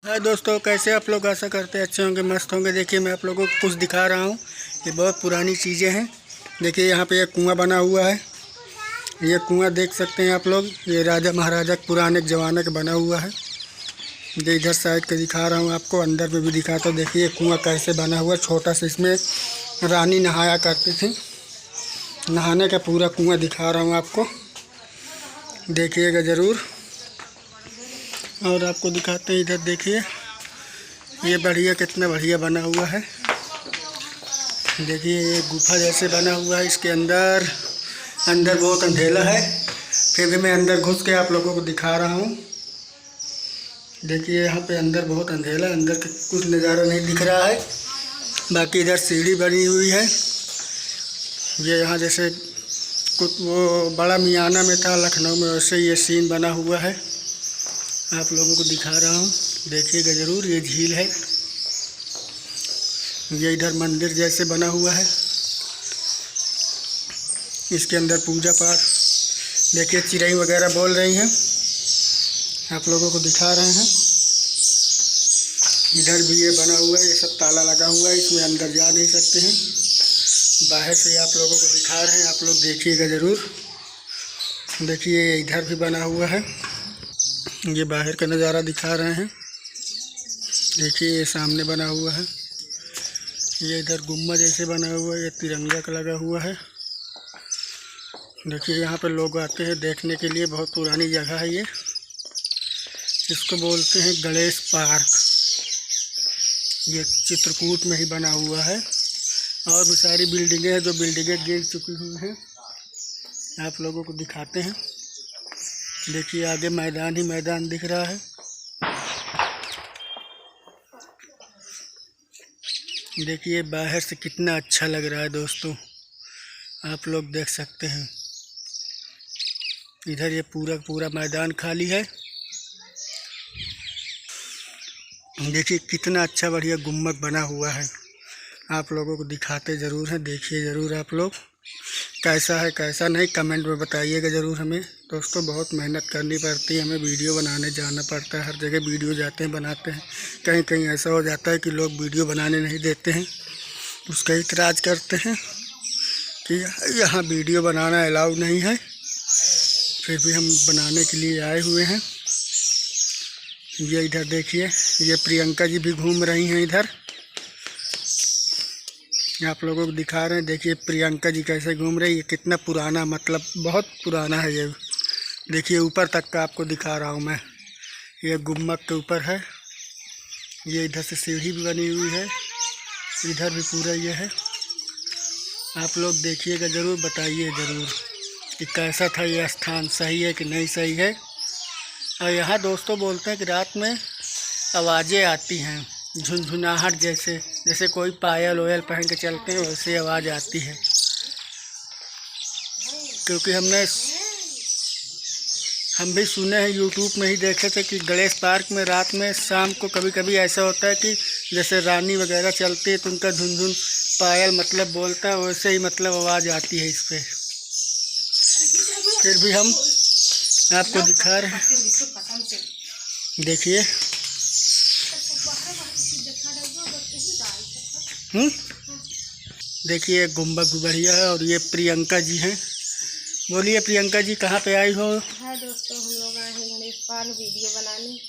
हाय दोस्तों, कैसे आप लोग? आशा करते हैं अच्छे होंगे, मस्त होंगे। देखिए मैं आप लोगों को कुछ दिखा रहा हूँ। ये बहुत पुरानी चीज़ें हैं। देखिए यहाँ पे एक कुआं बना हुआ है। ये कुआं देख सकते हैं आप लोग। ये राजा महाराजा के पुराने ज़माने का बना हुआ है। ये इधर साइड के दिखा रहा हूँ आपको, अंदर में भी दिखाता हूँ। देखिए कुआं कैसे बना हुआ, छोटा सा। इसमें रानी नहाया करती थी। नहाने का पूरा कुआं दिखा रहा हूँ आपको, देखिएगा ज़रूर। और आपको दिखाते हैं, इधर देखिए ये बढ़िया, कितना बढ़िया बना हुआ है। देखिए ये गुफा जैसे बना हुआ है। इसके अंदर बहुत अंधेरा है, फिर भी मैं अंदर घुस के आप लोगों को दिखा रहा हूँ। देखिए यहाँ पे अंदर बहुत अंधेरा, अंदर का कुछ नज़ारा नहीं दिख रहा है। बाकी इधर सीढ़ी बनी हुई है। ये यहाँ जैसे कुछ वो बड़ा मियाना में था लखनऊ में, वैसे ये सीन बना हुआ है। आप लोगों को दिखा रहा हूँ, देखिएगा ज़रूर। ये झील है। ये इधर मंदिर जैसे बना हुआ है। इसके अंदर पूजा पाठ। देखिए चिड़ै वगैरह बोल रही हैं, आप लोगों को दिखा रहे हैं। इधर भी ये बना हुआ है। ये सब ताला लगा हुआ है, इसमें अंदर जा नहीं सकते हैं। बाहर से आप लोगों को दिखा रहे हैं, आप लोग देखिएगा ज़रूर। देखिए इधर भी बना हुआ है। ये बाहर का नज़ारा दिखा रहे हैं। देखिए ये सामने बना हुआ है। ये इधर गुम्बद जैसे बना हुआ है। ये तिरंगा का लगा हुआ है। देखिए यहाँ पे लोग आते हैं देखने के लिए। बहुत पुरानी जगह है ये। इसको बोलते हैं गणेश पार्क। ये चित्रकूट में ही बना हुआ है। और भी सारी बिल्डिंगें हैं, जो बिल्डिंगें गिर चुकी हुई हैं। आप लोगों को दिखाते हैं। देखिए आगे मैदान ही मैदान दिख रहा है। देखिए बाहर से कितना अच्छा लग रहा है दोस्तों, आप लोग देख सकते हैं। इधर ये पूरा मैदान खाली है। देखिए कितना अच्छा बढ़िया गुम्बद बना हुआ है। आप लोगों को दिखाते ज़रूर हैं, देखिए ज़रूर। आप लोग कैसा है कैसा नहीं कमेंट में बताइएगा ज़रूर। हमें दोस्तों बहुत मेहनत करनी पड़ती है, हमें वीडियो बनाने जाना पड़ता है। हर जगह वीडियो जाते हैं, बनाते हैं। कहीं कहीं ऐसा हो जाता है कि लोग वीडियो बनाने नहीं देते हैं, उसका इतराज़ करते हैं कि यहाँ वीडियो बनाना अलाउ नहीं है। फिर भी हम बनाने के लिए आए हुए हैं। ये इधर देखिए, ये प्रियंका जी भी घूम रही हैं इधर। आप लोगों को दिखा रहे हैं। देखिए प्रियंका जी कैसे घूम रही है। कितना पुराना, मतलब बहुत पुराना है ये। देखिए ऊपर तक का आपको दिखा रहा हूँ मैं। ये गुम्बद के ऊपर है। ये इधर से सीढ़ी भी बनी हुई है। इधर भी पूरा ये है। आप लोग देखिएगा ज़रूर, बताइए ज़रूर कि कैसा था ये स्थान, सही है कि नहीं सही है। और यहाँ दोस्तों बोलते हैं कि रात में आवाज़ें आती हैं, झुनझुनाहट जैसे कोई पायल ओयल पहन के चलते हैं, वैसे आवाज़ आती है। क्योंकि हम भी सुने हैं, यूट्यूब में ही देखे थे कि गणेश पार्क में रात में शाम को कभी कभी ऐसा होता है कि जैसे रानी वगैरह चलती है तो उनका झुनझुन पायल मतलब बोलता है, वैसे ही मतलब आवाज़ आती है इस पर। फिर भी हम आपको दिखा रहे हैं। देखिए देखिए गुम्बद बढ़िया है। और ये प्रियंका जी हैं। बोलिए प्रियंका जी, कहाँ पे आई हो? है दोस्तों, हम लोग आए हैं गणेश पार्क वीडियो बनाने।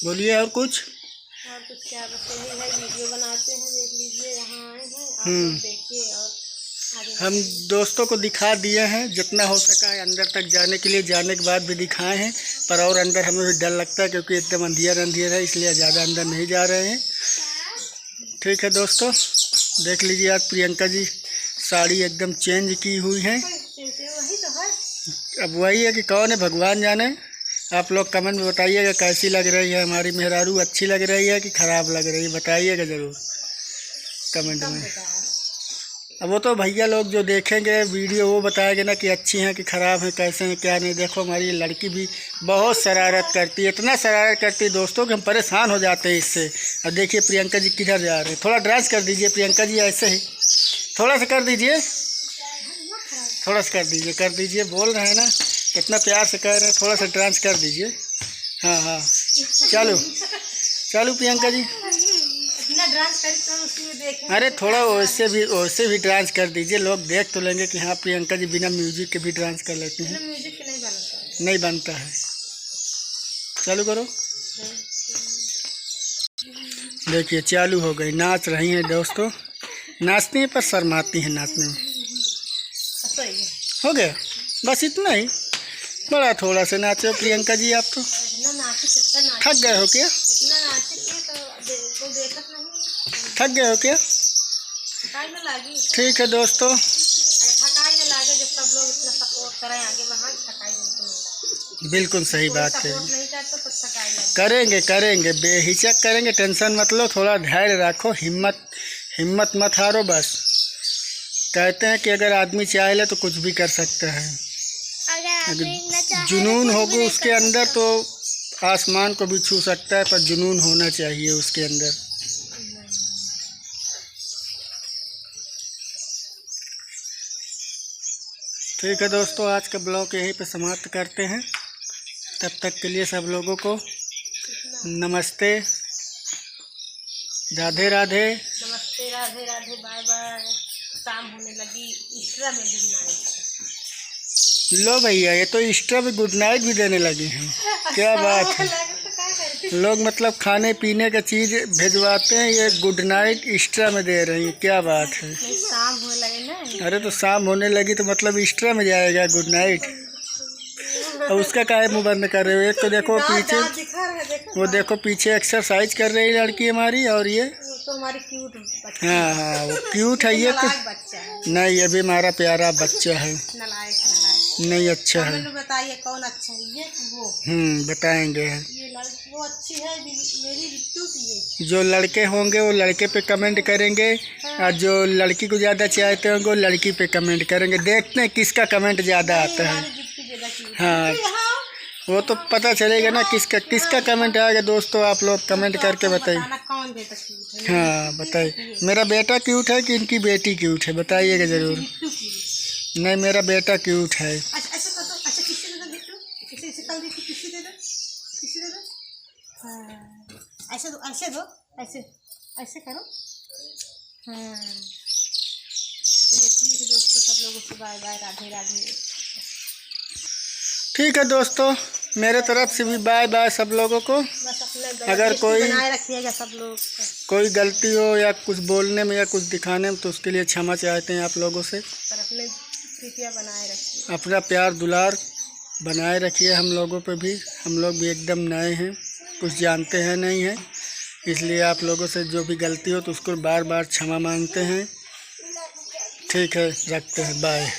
बोलिए और कुछ क्या, बस यही है, वीडियो बनाते हैं। देख लीजिए, यहाँ आए हैं, आप लोग देखिए। और हम दोस्तों को दिखा दिए हैं, जितना हो सका है अंदर तक जाने के लिए। जाने के बाद भी दिखाए हैं, पर और अंदर हमें भी डर लगता है क्योंकि एकदम अंधियर है, इसलिए ज़्यादा अंदर नहीं जा रहे हैं। ठीक है दोस्तों, देख लीजिए। आज प्रियंका जी साड़ी एकदम चेंज की हुई हैं। अब वही है कि कौन है भगवान जाने। आप लोग कमेंट में बताइएगा कैसी लग रही है हमारी मेहरारू, अच्छी लग रही है कि ख़राब लग रही है, बताइएगा ज़रूर कमेंट में। अब वो तो भैया लोग जो देखेंगे वीडियो वो बताएंगे ना कि अच्छी हैं कि ख़राब हैं, कैसे हैं क्या नहीं। देखो हमारी लड़की भी बहुत शरारत करती है, इतना शरारत करती है दोस्तों कि हम परेशान हो जाते हैं इससे। अब देखिए प्रियंका जी किधर जा रहे हैं। थोड़ा डांस कर दीजिए प्रियंका जी, ऐसे ही थोड़ा सा कर दीजिए, थोड़ा सा कर दीजिए। बोल रहे हैं ना, कितना प्यार से कह रहे हैं, थोड़ा सा डांस कर दीजिए। हाँ हाँ। चलो चलो प्रियंका जी, इतना डांस करी तो उसी में देखें। अरे थोड़ा वैसे भी डांस कर दीजिए, लोग देख तो लेंगे कि हाँ प्रियंका जी बिना म्यूजिक के भी डांस कर लेती हैं। म्यूजिक नहीं बनता है। नहीं बनता है। चालू करो। देखिए चालू हो गई, नाच रही हैं दोस्तों। नाचती हैं पर शर्माती हैं नाचने में। सही है। हो गया, बस इतना ही। बड़ा थोड़ा सा नाचो प्रियंका जी, आप तो इतना नाचे कितना नाचे, थक गए हो क्या? इतना नाचे कि तो देखत नहीं। थक गए हो क्या? थकाई न लागी। ठीक है दोस्तों, थकाई न लागे जब सब लोग इतना सपोर्ट करें आगे बढ़ा, थकाई बिल्कुल नहीं। बिल्कुल सही बात है। सपोर्ट नहीं करता तो थकाई लगे। करेंगे करेंगे, बेहिचक करेंगे, टेंशन मत लो, थोड़ा धैर्य रखो, हिम्मत मत हारो। बस कहते हैं कि अगर आदमी चाहे ले तो कुछ भी कर सकता है। अगर जुनून होगा उसके अंदर तो आसमान को भी छू सकता है, पर जुनून होना चाहिए उसके अंदर। ठीक है दोस्तों, आज का ब्लॉग यहीं पे समाप्त करते हैं। तब तक के लिए सब लोगों को नमस्ते, राधे राधे। नमस्ते, राधे राधे, बाय बाय। शाम होने लगी, ईस्टर में गुड नाइट। लो भैया, ये तो ईस्टर में गुड नाइट भी देने लगे हैं, क्या बात है। लोग मतलब खाने पीने का चीज़ भिजवाते हैं, ये गुड नाइट ईस्टर में दे रही हैं, क्या बात है। शाम होने लगे ना। अरे तो शाम होने लगी तो मतलब ईस्टर में जाएगा गुड नाइट। और उसका काहे मुँह बंद कर रहे हो? एक तो देखो पीछे, वो देखो पीछे एक्सरसाइज कर रही लड़की हमारी, और ये तो हमारी क्यूट बच्चा। हाँ वो क्यूट है ये तो। बच्चा है। नहीं, ये भी हमारा प्यारा बच्चा है। नलायक नहीं अच्छा है। बताइए कौन अच्छा है, ये वो? बताएंगे। ये लड़की वो अच्छी है, मेरी बिट्टू की है। जो लड़के होंगे वो लड़के पे कमेंट करेंगे, और जो लड़की को ज़्यादा चाहते होंगे वो लड़की पे कमेंट करेंगे। देखते हैं किसका कमेंट ज़्यादा आता है। हाँ, वो तो पता चलेगा ना किसका कमेंट आएगा। दोस्तों आप लोग कमेंट करके बताइए। हाँ बताइए, मेरा बेटा क्यूट है कि इनकी बेटी क्यूट है, बताइएगा ज़रूर। नहीं, मेरा बेटा क्यूट है। ऐसे करो। हाँ, ठीक है दोस्तों, सब लोगों से बाय बाय, राधे राधे। ठीक है दोस्तों, मेरे तरफ से भी बाय बाय सब लोगों को। बस अपने अगर कोई बनाए रखिएगा सब लोग। कोई गलती हो या कुछ बोलने में या कुछ दिखाने में तो उसके लिए क्षमा चाहते हैं आप लोगों से। पर अपने प्रीतिया बनाए रखिए, अपना प्यार दुलार बनाए रखिए हम लोगों पे भी। हम लोग भी एकदम नए हैं, कुछ जानते हैं नहीं हैं, इसलिए आप लोगों से जो भी गलती हो तो उसको बार बार क्षमा मांगते हैं। ठीक है, रखते हैं, बाय।